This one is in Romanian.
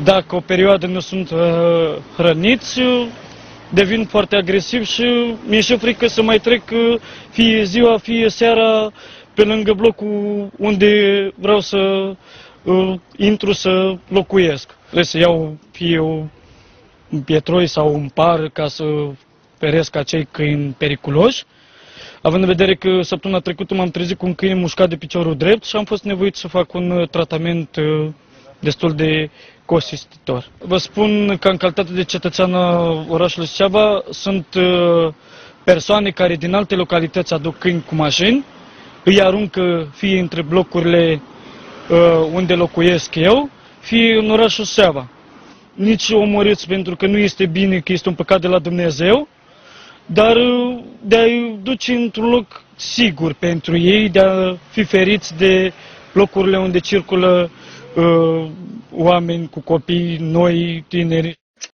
Dacă o perioadă nu sunt hrăniți, devin foarte agresiv și mi-e și frică să mai trec fie ziua, fie seara pe lângă blocul unde vreau să intru să locuiesc. Trebuie să iau fie un pietroi sau un par ca să feresc acei câini periculoși, având în vedere că săptămâna trecută m-am trezit cu un câine mușcat de piciorul drept și am fost nevoit să fac un tratament destul de costisitor. Vă spun că în calitate de cetățean al orașului Suceava sunt persoane care din alte localități aduc câini cu mașini, îi aruncă fie între blocurile unde locuiesc eu, fie în orașul Suceava. Nici omorâți pentru că nu este bine, că este un păcat de la Dumnezeu, dar de a-i duce într-un loc sigur pentru ei, de a fi feriți de locurile unde circulă oameni cu copii, noi, tineri.